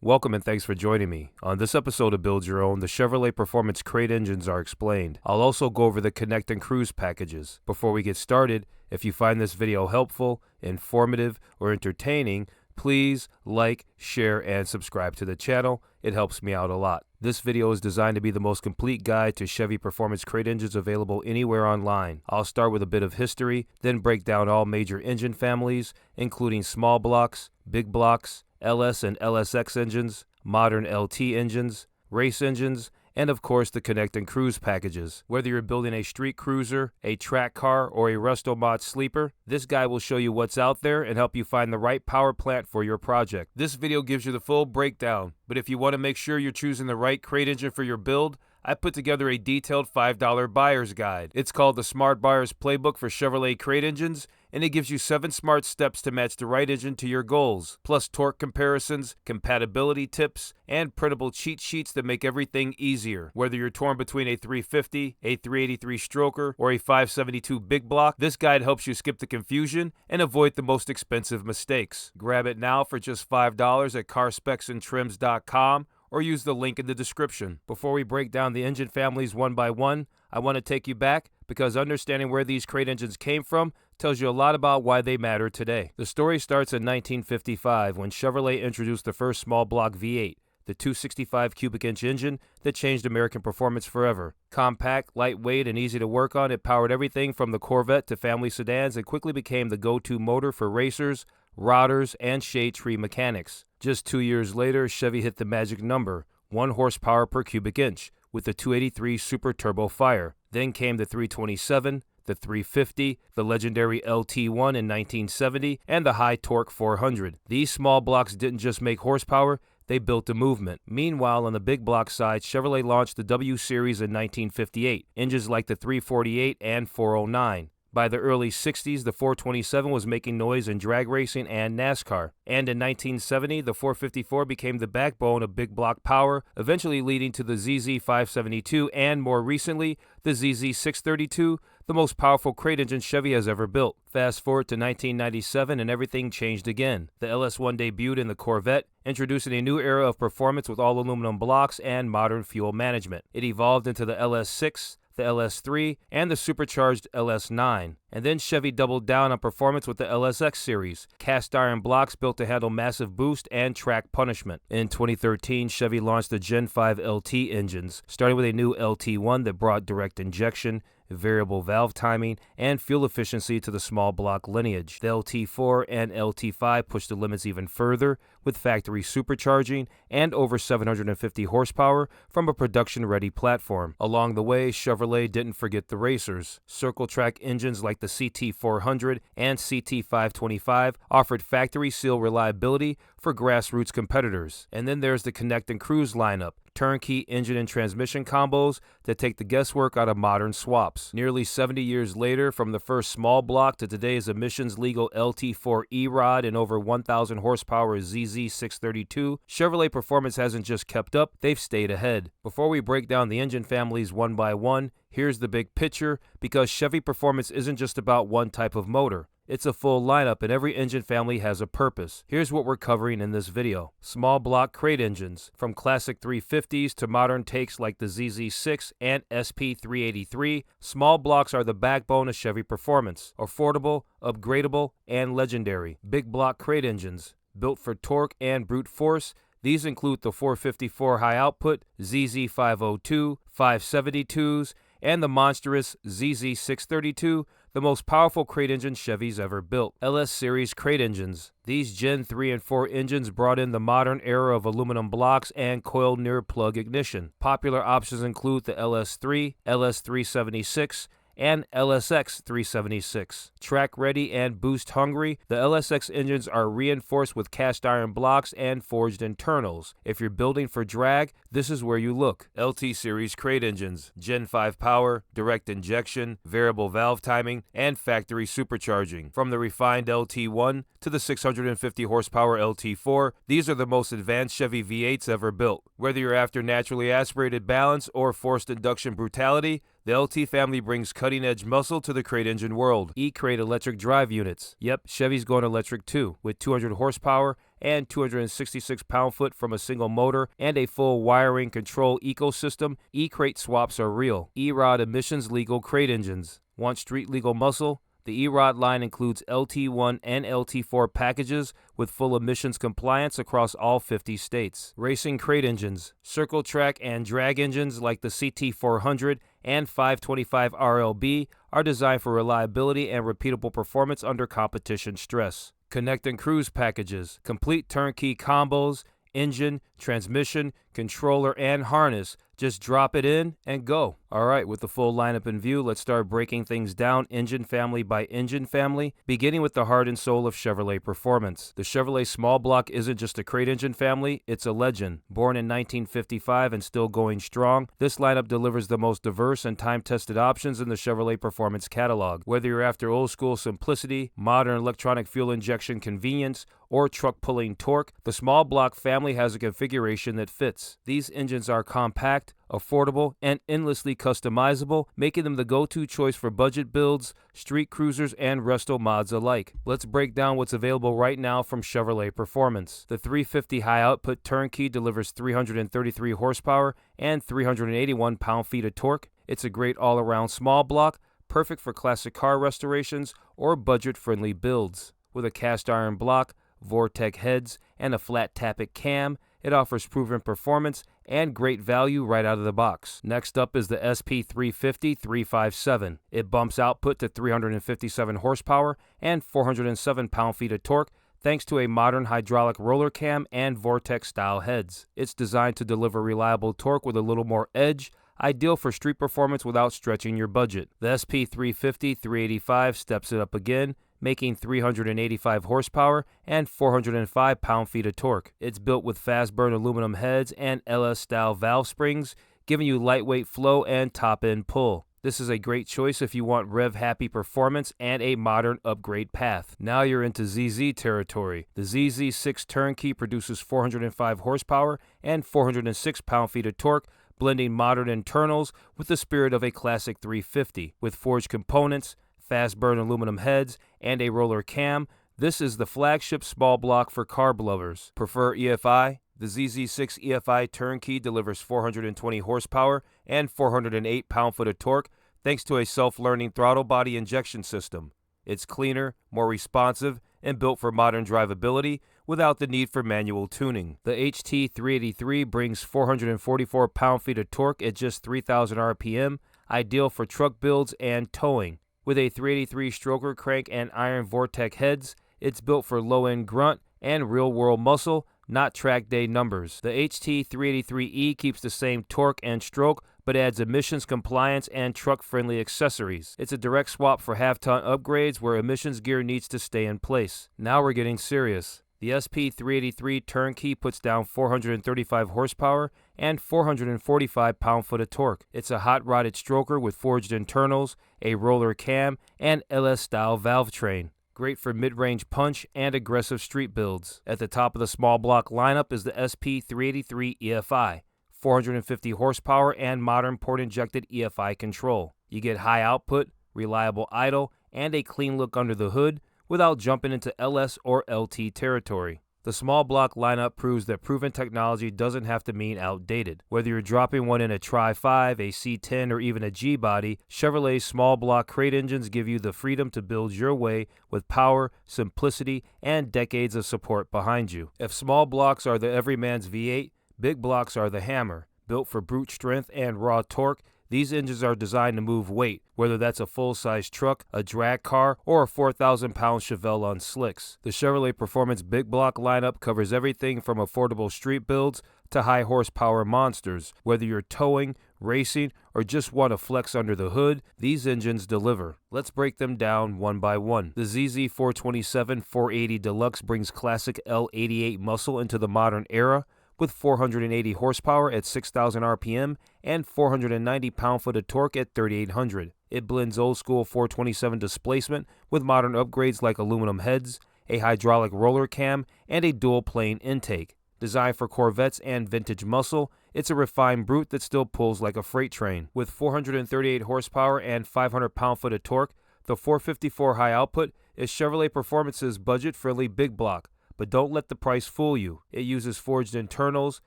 Welcome and thanks for joining me. On this episode of Build Your Own, the Chevrolet Performance Crate Engines are explained. I'll also go over the Connect and Cruise packages. Before we get started, if you find this video helpful, informative, or entertaining, please like, share, and subscribe to the channel. It helps me out a lot. This video is designed to be the most complete guide to Chevy Performance Crate Engines available anywhere online. I'll start with a bit of history, then break down all major engine families, including small blocks, big blocks, LS and LSX engines, modern LT engines, race engines, and of course the Connect and Cruise packages. Whether you're building a street cruiser, a track car, or a resto mod sleeper, this guide will show you what's out there and help you find the right power plant for your project. This video gives you the full breakdown, but if you want to make sure you're choosing the right crate engine for your build, I put together a detailed $5 buyer's guide. It's called the Smart Buyer's Playbook for Chevrolet Crate Engines, and it gives you 7 smart steps to match the right engine to your goals, plus torque comparisons, compatibility tips, and printable cheat sheets that make everything easier. Whether you're torn between a 350, a 383 stroker, or a 572 big block, this guide helps you skip the confusion and avoid the most expensive mistakes. Grab it now for just $5 at carspecsandtrims.com or use the link in the description. Before we break down the engine families one by one, I want to take you back because understanding where these crate engines came from tells you a lot about why they matter today. The story starts in 1955 when Chevrolet introduced the first small block V8, the 265 cubic inch engine that changed American performance forever. Compact, lightweight, and easy to work on, it powered everything from the Corvette to family sedans and quickly became the go-to motor for racers, routers, and shade tree mechanics. Just 2 years later, Chevy hit the magic number, 1 horsepower per cubic inch, with the 283 Super Turbo Fire. Then came the 327, the 350, the legendary LT1 in 1970, and the high torque 400. These small blocks didn't just make horsepower, they built a movement. Meanwhile, on the big block side, Chevrolet launched the W Series in 1958, engines like the 348 and 409. By the early 60s, the 427 was making noise in drag racing and NASCAR. And in 1970, the 454 became the backbone of big block power, eventually leading to the ZZ632 and, more recently, the ZZ632, the most powerful crate engine Chevy has ever built. Fast forward to 1997 and everything changed again. The LS1 debuted in the Corvette, introducing a new era of performance with all aluminum blocks and modern fuel management. It evolved into the LS6, the LS3, and the supercharged LS9. And then Chevy doubled down on performance with the LSX series, cast iron blocks built to handle massive boost and track punishment. In 2013, Chevy launched the Gen 5 LT engines, starting with a new LT1 that brought direct injection, variable valve timing, and fuel efficiency to the small block lineage. The LT4 and LT5 pushed the limits even further with factory supercharging and over 750 horsepower from a production-ready platform. Along the way, Chevrolet didn't forget the racers. Circle track engines like the CT400 and CT525 offered factory seal reliability for grassroots competitors. And then there's the Connect and Cruise lineup, turnkey engine and transmission combos that take the guesswork out of modern swaps. Nearly 70 years later, from the first small block to today's emissions-legal LT4 E-Rod and over 1,000 horsepower ZZ632, Chevrolet performance hasn't just kept up, they've stayed ahead. Before we break down the engine families one by one, here's the big picture, because Chevy performance isn't just about one type of motor. It's a full lineup and every engine family has a purpose. Here's what we're covering in this video. Small block crate engines, from classic 350s to modern takes like the ZZ6 and SP383, small blocks are the backbone of Chevy performance. Affordable, upgradable, and legendary. Big block crate engines, built for torque and brute force. These include the 454 high output, ZZ502, 572s, and the monstrous ZZ632, the most powerful crate engine Chevy's ever built. LS series crate engines. These Gen 3 and 4 engines brought in the modern era of aluminum blocks and coiled near plug ignition. Popular options include the LS3, LS376, and LSX 376. Track ready and boost hungry, the LSX engines are reinforced with cast iron blocks and forged internals. If you're building for drag, this is where you look. LT series crate engines, Gen 5 power, direct injection, variable valve timing, and factory supercharging. From the refined LT1 to the 650 horsepower LT4, these are the most advanced Chevy V8s ever built. Whether you're after naturally aspirated balance or forced induction brutality, the LT family brings cutting-edge muscle to the crate engine world. eCrate electric drive units. Yep, Chevy's going electric too, with 200 horsepower and 266 pound-foot from a single motor, and a full wiring control ecosystem, eCrate swaps are real. E-Rod emissions legal crate engines. Want street legal muscle? The E-Rod line includes LT1 and LT4 packages with full emissions compliance across all 50 states. Racing crate engines. Circle track and drag engines like the CT400 and 525 RLB are designed for reliability and repeatable performance under competition stress. Connect and cruise packages. Complete turnkey combos, engine, transmission, controller, and harness. Just drop it in and go. Alright, with the full lineup in view, let's start breaking things down engine family by engine family, beginning with the heart and soul of Chevrolet performance. The Chevrolet small block isn't just a crate engine family, it's a legend. Born in 1955 and still going strong, this lineup delivers the most diverse and time-tested options in the Chevrolet performance catalog. Whether you're after old-school simplicity, modern electronic fuel injection convenience, or truck-pulling torque, the small block family has a configuration that fits. These engines are compact, affordable, and endlessly customizable, making them the go-to choice for budget builds, street cruisers, and resto mods alike. Let's break down what's available right now from Chevrolet Performance. The 350 high-output Turnkey delivers 333 horsepower and 381 pound-feet of torque. It's a great all-around small block, perfect for classic car restorations or budget-friendly builds. With a cast-iron block, Vortec heads, and a flat tappet cam, it offers proven performance and great value right out of the box. Next up is the SP383 357. It bumps output to 357 horsepower and 407 pound-feet of torque thanks to a modern hydraulic roller cam and Vortec-style heads. It's designed to deliver reliable torque with a little more edge, ideal for street performance without stretching your budget. The SP350 385 steps it up again, making 385 horsepower and 405 pound-feet of torque. It's built with fast-burn aluminum heads and LS-style valve springs, giving you lightweight flow and top-end pull. This is a great choice if you want rev-happy performance and a modern upgrade path. Now you're into ZZ territory. The ZZ6 Turnkey produces 405 horsepower and 406 pound-feet of torque, blending modern internals with the spirit of a classic 350. With forged components, fast-burn aluminum heads, and a roller cam, this is the flagship small block for carb lovers. Prefer EFI? The ZZ6 EFI Turnkey delivers 420 horsepower and 408 pound-foot of torque thanks to a self-learning throttle body injection system. It's cleaner, more responsive, and built for modern drivability without the need for manual tuning. The HT383 brings 444 pound-feet of torque at just 3,000 RPM, ideal for truck builds and towing. With a 383 stroker crank and iron Vortec heads, it's built for low-end grunt and real-world muscle, not track day numbers. The HT383E keeps the same torque and stroke, but adds emissions compliance and truck-friendly accessories. It's a direct swap for half-ton upgrades where emissions gear needs to stay in place. Now we're getting serious. The SP383 Turnkey puts down 435 horsepower and 445 pound-foot of torque. It's a hot-rodded stroker with forged internals, a roller cam, and LS-style valve train. Great for mid-range punch and aggressive street builds. At the top of the small block lineup is the SP383 EFI, 450 horsepower and modern port-injected EFI control. You get high output, reliable idle, and a clean look under the hood, without jumping into LS or LT territory. The small block lineup proves that proven technology doesn't have to mean outdated. Whether you're dropping one in a Tri-5, a C10, or even a G-body, Chevrolet's small block crate engines give you the freedom to build your way with power, simplicity, and decades of support behind you. If small blocks are the everyman's V8, big blocks are the hammer. Built for brute strength and raw torque, these engines are designed to move weight, whether that's a full-size truck, a drag car, or a 4,000-pound Chevelle on slicks. The Chevrolet Performance Big Block lineup covers everything from affordable street builds to high-horsepower monsters. Whether you're towing, racing, or just want to flex under the hood, these engines deliver. Let's break them down one by one. The ZZ427 480 Deluxe brings classic L88 muscle into the modern era, with 480 horsepower at 6,000 RPM and 490 pound-foot of torque at 3,800. It blends old-school 427 displacement with modern upgrades like aluminum heads, a hydraulic roller cam, and a dual-plane intake. Designed for Corvettes and vintage muscle, it's a refined brute that still pulls like a freight train. With 438 horsepower and 500 pound-foot of torque, the 454 high output is Chevrolet Performance's budget-friendly big block, but don't let the price fool you. It uses forged internals,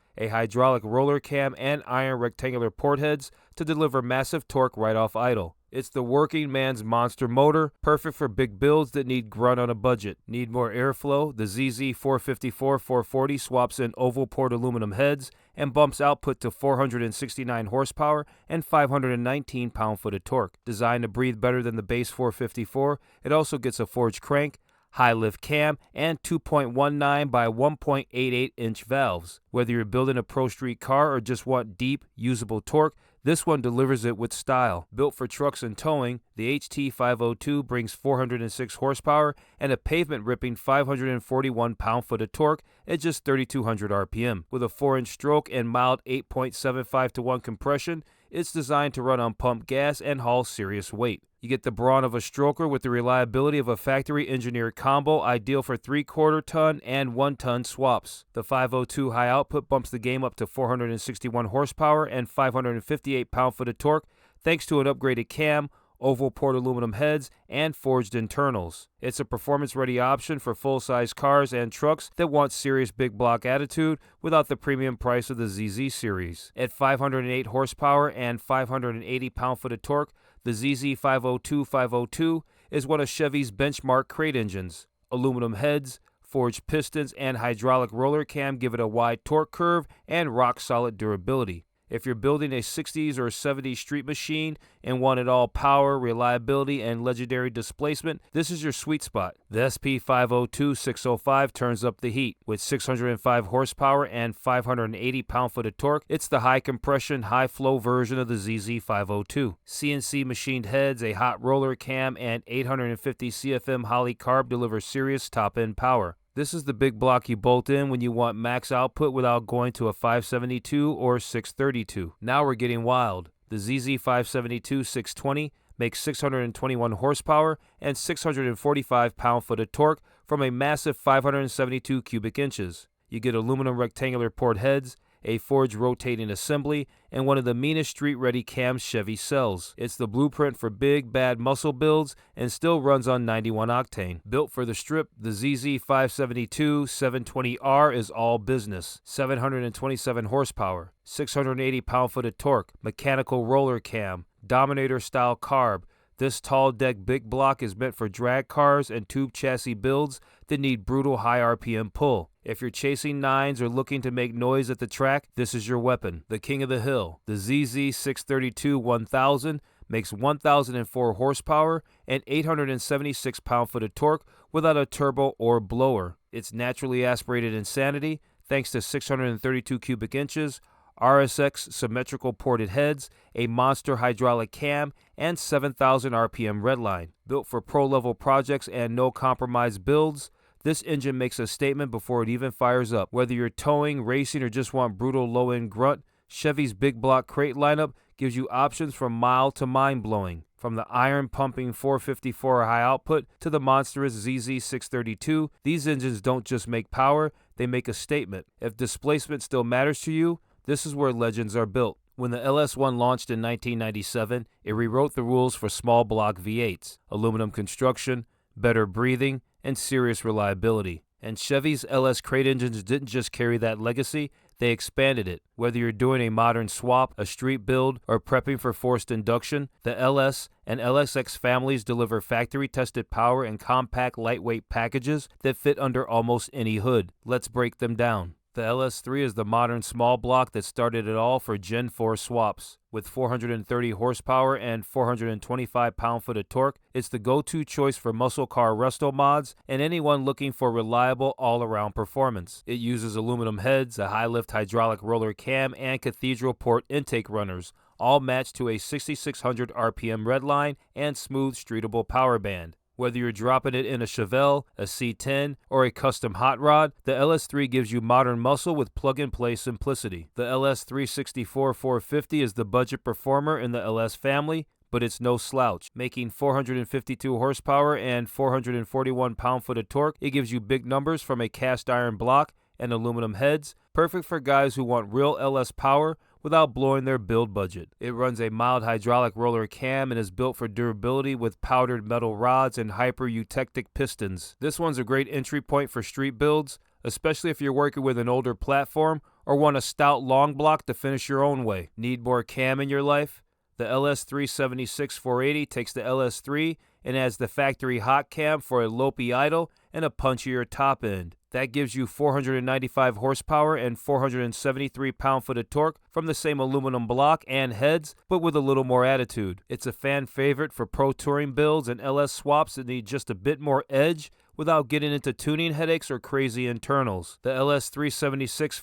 a hydraulic roller cam, and iron rectangular port heads to deliver massive torque right off idle. It's the working man's monster motor, perfect for big builds that need grunt on a budget. Need more airflow? The ZZ454-440 swaps in oval port aluminum heads and bumps output to 469 horsepower and 519 pound-foot of torque. Designed to breathe better than the base 454, it also gets a forged crank, high lift cam, and 2.19 by 1.88 inch valves. Whether you're building a pro street car or just want deep, usable torque, this one delivers it with style. Built for trucks and towing, the HT502 brings 406 horsepower and a pavement-ripping 541 pound-foot of torque at just 3,200 RPM. With a 4-inch stroke and mild 8.75-to-1 compression, it's designed to run on pump gas and haul serious weight. You get the brawn of a stroker with the reliability of a factory-engineered combo, ideal for 3/4 ton and 1 ton swaps. The 502 high output bumps the game up to 461 horsepower and 558 pound-foot of torque thanks to an upgraded cam, oval port aluminum heads, and forged internals. It's a performance-ready option for full-size cars and trucks that want serious big block attitude without the premium price of the ZZ series. At 508 horsepower and 580 pound-foot of torque, the ZZ502 is one of Chevy's benchmark crate engines. Aluminum heads, forged pistons, and hydraulic roller cam give it a wide torque curve and rock-solid durability. If you're building a 60s or 70s street machine and wanted all power, reliability, and legendary displacement, this is your sweet spot. The SP383 turns up the heat. With 605 horsepower and 580 pound-foot of torque, it's the high-compression, high-flow version of the ZZ502. CNC machined heads, a hot roller cam, and 850 CFM Holley CARB deliver serious top-end power. This is the big block you bolt in when you want max output without going to a 572 or 632. Now we're getting wild. The ZZ632 620 makes 621 horsepower and 645 pound-foot of torque from a massive 572 cubic inches. You get aluminum rectangular port heads, a forged rotating assembly, and one of the meanest street-ready cams Chevy sells. It's the blueprint for big, bad muscle builds and still runs on 91 octane. Built for the strip, the ZZ572 720R is all business. 727 horsepower, 680 pound-foot of torque, mechanical roller cam, Dominator-style CARB. This tall deck big block is meant for drag cars and tube chassis builds that need brutal high RPM pull. If you're chasing nines or looking to make noise at the track, this is your weapon. The king of the hill, the ZZ632 1000 makes 1,004 horsepower and 876 pound-foot of torque without a turbo or blower. It's naturally aspirated insanity thanks to 632 cubic inches, RSX symmetrical ported heads, a monster hydraulic cam, and 7,000 RPM redline. Built for pro-level projects and no-compromise builds, this engine makes a statement before it even fires up. Whether you're towing, racing, or just want brutal low-end grunt, Chevy's big block crate lineup gives you options from mild to mind-blowing. From the iron-pumping 454 high output to the monstrous ZZ632, these engines don't just make power, they make a statement. If displacement still matters to you, this is where legends are built. When the LS1 launched in 1997, it rewrote the rules for small block V8s, aluminum construction, better breathing, and serious reliability. And Chevy's LS Crate Engines didn't just carry that legacy, they expanded it. Whether you're doing a modern swap, a street build, or prepping for forced induction, the LS and LSX families deliver factory-tested power in compact, lightweight packages that fit under almost any hood. Let's break them down. The LS3 is the modern small block that started it all for Gen 4 swaps. With 430 horsepower and 425 pound-foot of torque, it's the go-to choice for muscle car resto mods and anyone looking for reliable all-around performance. It uses aluminum heads, a high-lift hydraulic roller cam, and cathedral port intake runners, all matched to a 6,600 RPM redline and smooth streetable power band. Whether you're dropping it in a Chevelle, a C10, or a custom hot rod, the LS3 gives you modern muscle with plug-and-play simplicity. The LS364-450 is the budget performer in the LS family, but it's no slouch. Making 452 horsepower and 441 pound-foot of torque, it gives you big numbers from a cast iron block and aluminum heads, perfect for guys who want real LS power without blowing their build budget. It runs a mild hydraulic roller cam and is built for durability with powdered metal rods and hyper-eutectic pistons. This one's a great entry point for street builds, especially if you're working with an older platform or want a stout long block to finish your own way. Need more cam in your life? The LS3 76-480 takes the LS3 and adds the factory hot cam for a lopey idle and a punchier top end. That gives you 495 horsepower and 473 pound-foot of torque from the same aluminum block and heads, but with a little more attitude. It's a fan favorite for pro touring builds and LS swaps that need just a bit more edge without getting into tuning headaches or crazy internals. The LS3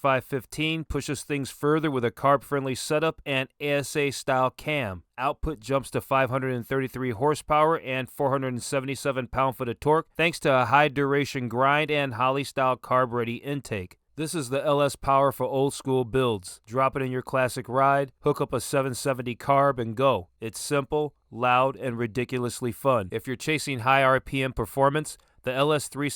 76-515 pushes things further with a carb-friendly setup and ASA-style cam. Output jumps to 533 horsepower and 477 pound-foot of torque thanks to a high-duration grind and Holley-style carb-ready intake. This is the LS power for old-school builds. Drop it in your classic ride, hook up a 770 carb, and go. It's simple, loud, and ridiculously fun. If you're chasing high RPM performance, the LS3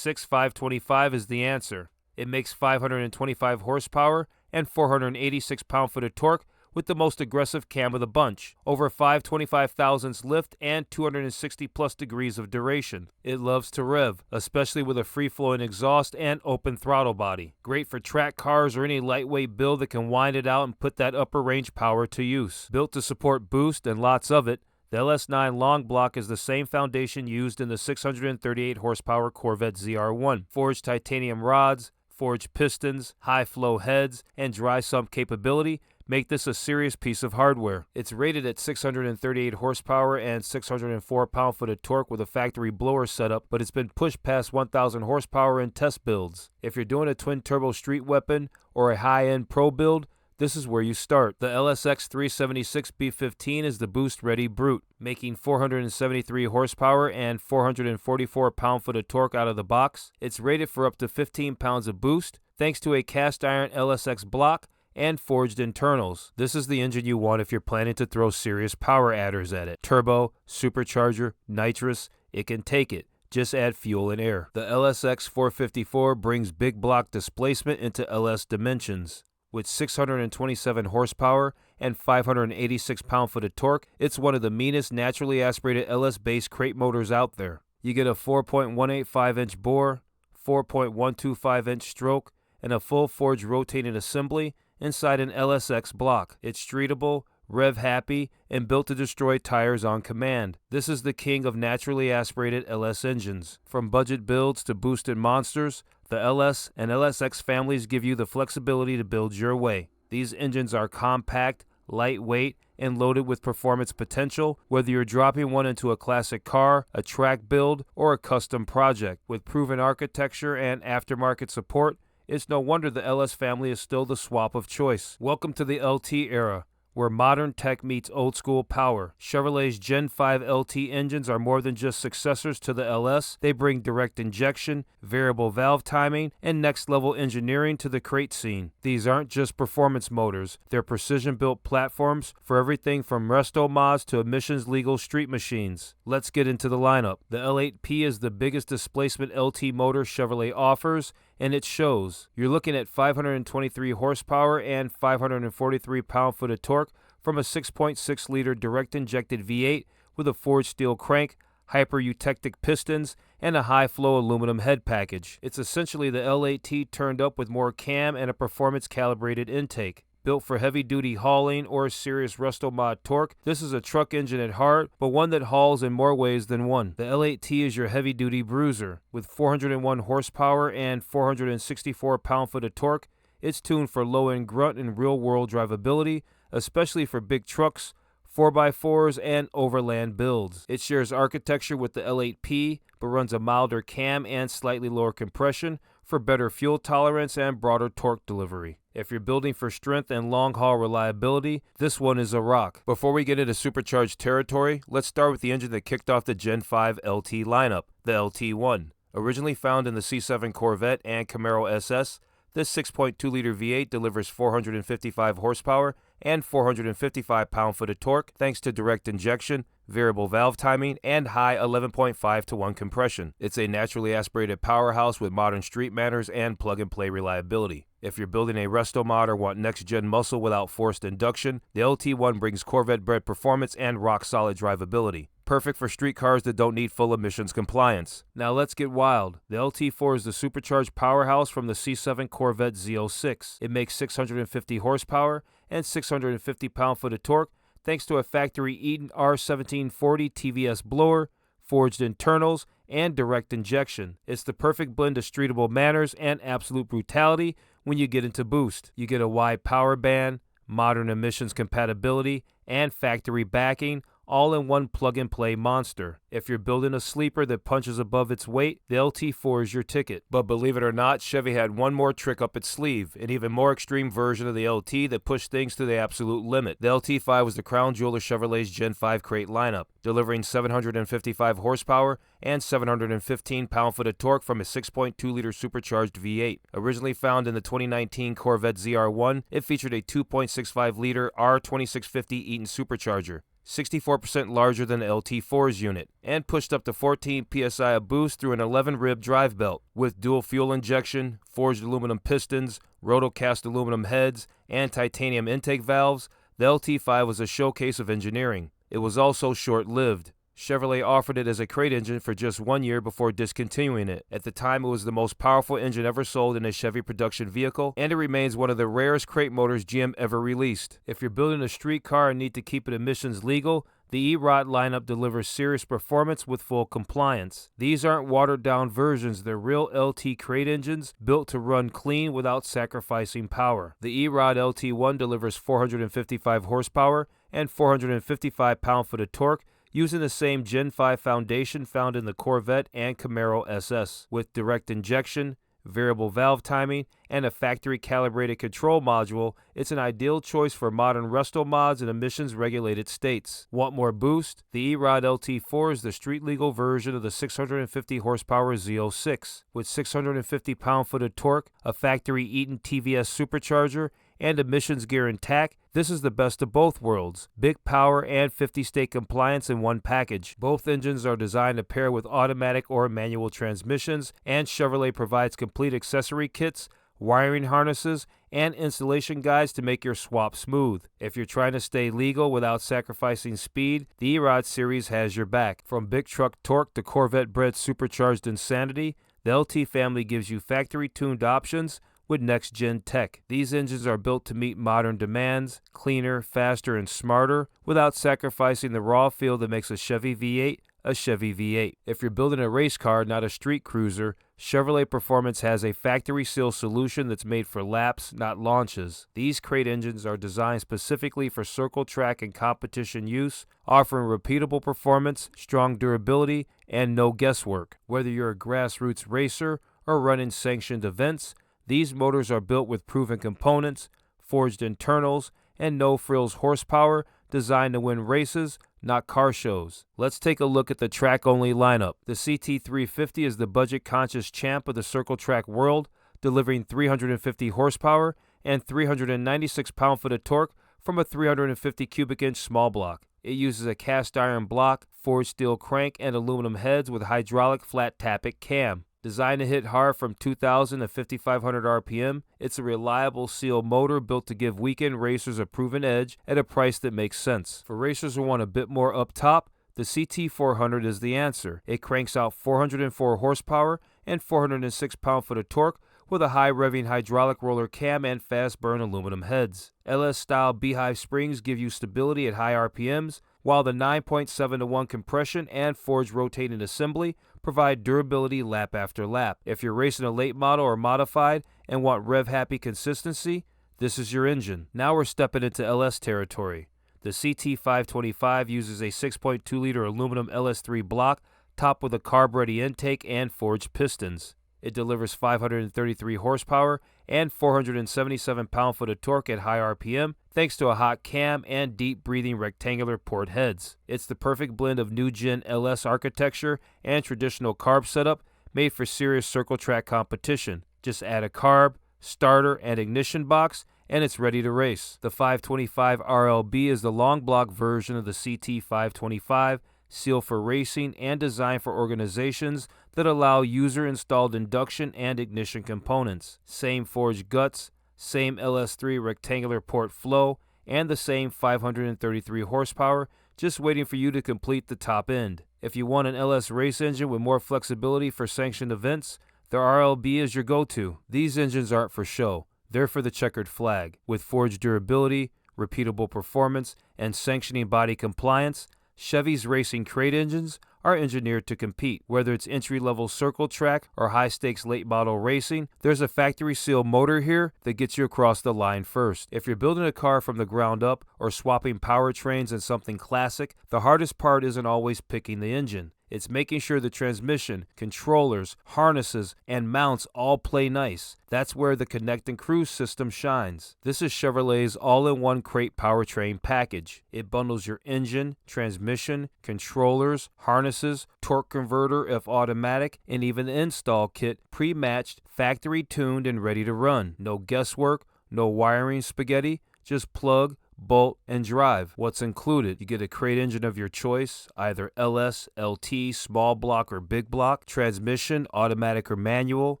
76-525 is the answer. It makes 525 horsepower and 486 pound-foot of torque with the most aggressive cam of the bunch, over 525 thousandths lift and 260 plus degrees of duration. It loves to rev, especially with a free-flowing exhaust and open throttle body. Great for track cars or any lightweight build that can wind it out and put that upper range power to use. Built to support boost and lots of it, the LS9 Long Block is the same foundation used in the 638 horsepower Corvette ZR1. Forged titanium rods, forged pistons, high-flow heads, and dry sump capability make this a serious piece of hardware. It's rated at 638 horsepower and 604 pound-foot of torque with a factory blower setup, but it's been pushed past 1,000 horsepower in test builds. If you're doing a twin-turbo street weapon or a high-end pro build, this is where you start. The LSX 376 B15 is the boost-ready brute, making 473 horsepower and 444 pound-foot of torque out of the box. It's rated for up to 15 pounds of boost, thanks to a cast-iron LSX block and forged internals. This is the engine you want if you're planning to throw serious power adders at it. Turbo, supercharger, nitrous, it can take it. Just add fuel and air. The LSX 454 brings big block displacement into LS dimensions. With 627 horsepower and 586 pound-foot of torque, it's one of the meanest naturally aspirated LS-based crate motors out there. You get a 4.185-inch bore, 4.125-inch stroke, and a full forged rotating assembly inside an LSX block. It's streetable, rev-happy, and built to destroy tires on command. This is the king of naturally aspirated LS engines. From budget builds to boosted monsters, the LS and LSX families give you the flexibility to build your way. These engines are compact, lightweight, and loaded with performance potential, whether you're dropping one into a classic car, a track build, or a custom project. With proven architecture and aftermarket support, it's no wonder the LS family is still the swap of choice. Welcome to the LT era, where modern tech meets old school power. Chevrolet's Gen 5 LT engines are more than just successors to the LS. They bring direct injection, variable valve timing, and next-level engineering to the crate scene. These aren't just performance motors. They're precision-built platforms for everything from resto mods to emissions-legal street machines. Let's get into the lineup. The L8P is the biggest displacement LT motor Chevrolet offers, and it shows. You're looking at 523 horsepower and 543 pound-foot of torque from a 6.6-liter direct-injected V8 with a forged steel crank, hyper-eutectic pistons, and a high-flow aluminum head package. It's essentially the L8T turned up with more cam and a performance-calibrated intake. Built for heavy-duty hauling or serious resto mod torque, this is a truck engine at heart, but one that hauls in more ways than one. The L8T is your heavy-duty bruiser. With 401 horsepower and 464 pound-foot of torque, it's tuned for low-end grunt and real-world drivability, especially for big trucks, 4x4s, and overland builds. It shares architecture with the L8P, but runs a milder cam and slightly lower compression for better fuel tolerance and broader torque delivery. If you're building for strength and long-haul reliability, this one is a rock. Before we get into supercharged territory, let's start with the engine that kicked off the Gen 5 LT lineup, the LT1. Originally found in the C7 Corvette and Camaro SS, this 6.2-liter V8 delivers 455 horsepower and 455 pound-foot of torque thanks to direct injection, variable valve timing, and high 11.5 to 1 compression. It's a naturally aspirated powerhouse with modern street manners and plug-and-play reliability. If you're building a resto mod or want next-gen muscle without forced induction, the LT1 brings Corvette-bred performance and rock-solid drivability. Perfect for street cars that don't need full emissions compliance. Now let's get wild. The LT4 is the supercharged powerhouse from the C7 Corvette Z06. It makes 650 horsepower and 650 pound-foot of torque thanks to a factory Eaton R1740 TVS blower, forged internals, and direct injection. It's the perfect blend of streetable manners and absolute brutality when you get into boost. You get a wide power band, modern emissions compatibility, and factory backing, all in one plug-and-play monster. If you're building a sleeper that punches above its weight, the LT4 is your ticket. But believe it or not, Chevy had one more trick up its sleeve, an even more extreme version of the LT that pushed things to the absolute limit. The LT5 was the crown jewel of Chevrolet's Gen 5 crate lineup, delivering 755 horsepower and 715 pound-foot of torque from a 6.2-liter supercharged V8. Originally found in the 2019 Corvette ZR1, it featured a 2.65-liter R2650 Eaton supercharger, 64% larger than the LT4's unit, and pushed up to 14 psi of boost through an 11-rib drive belt. With dual fuel injection, forged aluminum pistons, rotocast aluminum heads, and titanium intake valves, the LT5 was a showcase of engineering. It was also short-lived. Chevrolet offered it as a crate engine for just 1 year before discontinuing it. At the time, it was the most powerful engine ever sold in a Chevy production vehicle, and it remains one of the rarest crate motors GM ever released. If you're building a street car and need to keep it emissions legal, the EROT lineup delivers serious performance with full compliance. These aren't watered-down versions, they're real LT crate engines built to run clean without sacrificing power. The EROT LT1 delivers 455 horsepower and 455 pound-foot of torque, using the same Gen 5 foundation found in the Corvette and Camaro SS. With direct injection, variable valve timing, and a factory-calibrated control module, it's an ideal choice for modern resto mods in emissions-regulated states. Want more boost? The EROT LT4 is the street-legal version of the 650-horsepower Z06. With 650 pound-foot of torque, a factory Eaton TVS supercharger, and emissions gear intact, this is the best of both worlds. Big power and 50-state compliance in one package. Both engines are designed to pair with automatic or manual transmissions, and Chevrolet provides complete accessory kits, wiring harnesses, and installation guides to make your swap smooth. If you're trying to stay legal without sacrificing speed, the EROT series has your back. From big truck torque to Corvette-bred supercharged insanity, the LT family gives you factory-tuned options with next-gen tech. These engines are built to meet modern demands, cleaner, faster, and smarter, without sacrificing the raw feel that makes a Chevy V8 a Chevy V8. If you're building a race car, not a street cruiser, Chevrolet Performance has a factory seal solution that's made for laps, not launches. These crate engines are designed specifically for circle track and competition use, offering repeatable performance, strong durability, and no guesswork. Whether you're a grassroots racer or running sanctioned events, these motors are built with proven components, forged internals, and no-frills horsepower designed to win races, not car shows. Let's take a look at the track-only lineup. The CT350 is the budget-conscious champ of the circle track world, delivering 350 horsepower and 396 pound-foot of torque from a 350 cubic inch small block. It uses a cast iron block, forged steel crank, and aluminum heads with hydraulic flat tappet cam. Designed to hit hard from 2,000 to 5,500 RPM, it's a reliable sealed motor built to give weekend racers a proven edge at a price that makes sense. For racers who want a bit more up top, the CT400 is the answer. It cranks out 404 horsepower and 406 pound-foot of torque with a high-revving hydraulic roller cam and fast-burn aluminum heads. LS-style beehive springs give you stability at high RPMs, while the 9.7-to-1 compression and forged rotating assembly provide durability lap after lap. If you're racing a late model or modified and want rev-happy consistency, this is your engine. Now we're stepping into LS territory. The CT525 uses a 6.2-liter aluminum LS3 block topped with a carb-ready intake and forged pistons. It delivers 533 horsepower and 477 pound-foot of torque at high RPM thanks to a hot cam and deep-breathing rectangular port heads. It's the perfect blend of new-gen LS architecture and traditional carb setup made for serious circle track competition. Just add a carb, starter, and ignition box, and it's ready to race. The 525 RLB is the long block version of the CT525, sealed for racing and designed for organizations that allow user-installed induction and ignition components. Same forged guts, same LS3 rectangular port flow, and the same 533 horsepower, just waiting for you to complete the top end. If you want an LS race engine with more flexibility for sanctioned events, the RLB is your go-to. These engines aren't for show. They're for the checkered flag. With forged durability, repeatable performance, and sanctioning body compliance, Chevy's racing crate engines are engineered to compete. Whether it's entry-level circle track or high-stakes late-model racing, there's a factory-sealed motor here that gets you across the line first. If you're building a car from the ground up or swapping powertrains in something classic, the hardest part isn't always picking the engine. It's making sure the transmission, controllers, harnesses, and mounts all play nice. That's where the Connect and Cruise system shines. This is Chevrolet's all-in-one crate powertrain package. It bundles your engine, transmission, controllers, harnesses, torque converter if automatic, and even the install kit pre-matched, factory-tuned, and ready to run. No guesswork, no wiring spaghetti, just plug, bolt, and drive. What's included? You get a crate engine of your choice, either LS, LT, small block, or big block, transmission, automatic or manual,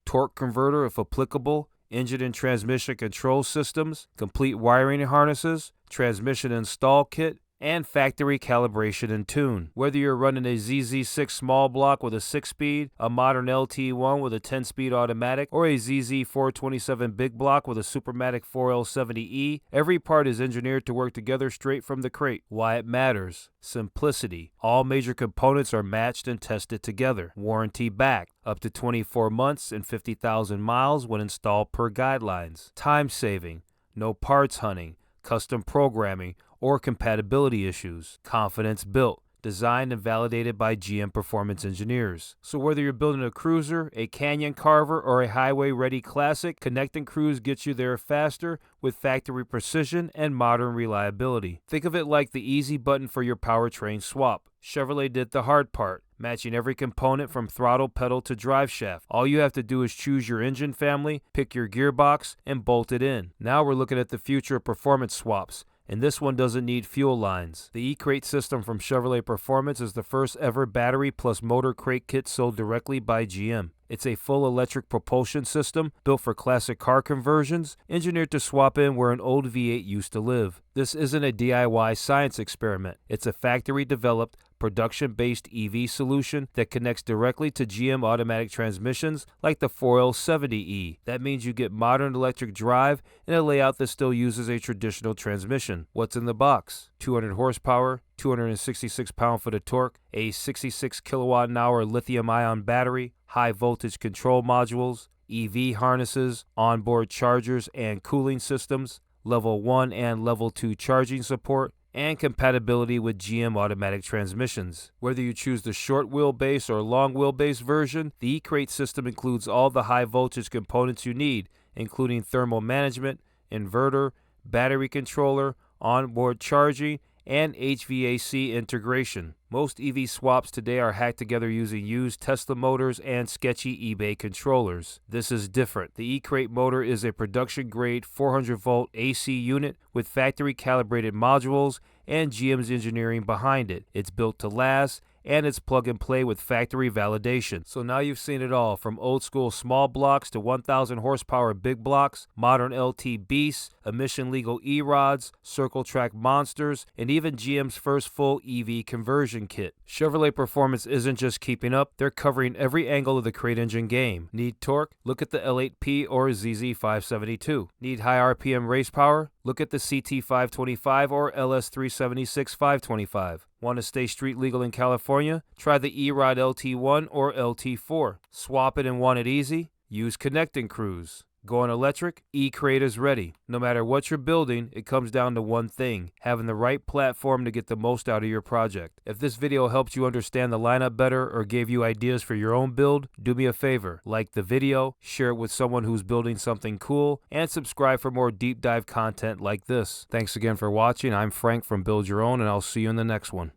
torque converter if applicable, engine and transmission control systems, complete wiring harnesses, transmission install kit, and factory calibration and tune. Whether you're running a ZZ6 small block with a 6-speed, a modern LT1 with a 10-speed automatic, or a ZZ427 big block with a Supermatic 4L70E, every part is engineered to work together straight from the crate. Why it matters: simplicity. All major components are matched and tested together. Warranty backed, up to 24 months and 50,000 miles when installed per guidelines. Time saving. No parts hunting, custom programming, or compatibility issues. Confidence built, designed and validated by GM performance engineers. So whether you're building a cruiser, a canyon carver, or a highway-ready classic, Connect and Cruise gets you there faster with factory precision and modern reliability. Think of it like the easy button for your powertrain swap. Chevrolet did the hard part, matching every component from throttle pedal to drive shaft. All you have to do is choose your engine family, pick your gearbox, and bolt it in. Now we're looking at the future of performance swaps, and this one doesn't need fuel lines. The eCrate system from Chevrolet Performance is the first ever battery plus motor crate kit sold directly by GM. It's a full electric propulsion system built for classic car conversions, engineered to swap in where an old V8 used to live. This isn't a DIY science experiment. It's a factory-developed, production-based EV solution that connects directly to GM automatic transmissions like the 4L70E. That means you get modern electric drive in a layout that still uses a traditional transmission. What's in the box? 200 horsepower, 266 pound-foot of torque, a 66 kilowatt-an-hour lithium-ion battery, high-voltage control modules, EV harnesses, onboard chargers and cooling systems, level 1 and level 2 charging support, and compatibility with GM automatic transmissions. Whether you choose the short wheelbase or long wheelbase version, the eCrate system includes all the high-voltage components you need, including thermal management, inverter, battery controller, onboard charging, and HVAC integration. Most EV swaps today are hacked together using used Tesla motors and sketchy eBay controllers. This is different. The eCrate motor is a production-grade 400-volt AC unit with factory-calibrated modules and GM's engineering behind it. It's built to last, and it's plug-and-play with factory validation. So now you've seen it all, from old-school small blocks to 1,000 horsepower big blocks, modern LT beasts, emission-legal E-rods, circle track monsters, and even GM's first full EV conversion kit. Chevrolet Performance isn't just keeping up, they're covering every angle of the crate engine game. Need torque? Look at the L8P or ZZ632. Need high RPM race power? Look at the CT525 or LS3 525. Want to stay street legal in California? Try the E-Rod LT1 or LT4. Swap it and want it easy? Use Connect and Cruise. Going electric? eCrate is ready. No matter what you're building, it comes down to one thing: having the right platform to get the most out of your project. If this video helped you understand the lineup better or gave you ideas for your own build, do me a favor. Like the video, share it with someone who's building something cool, and subscribe for more deep dive content like this. Thanks again for watching. I'm Frank from Build Your Own, and I'll see you in the next one.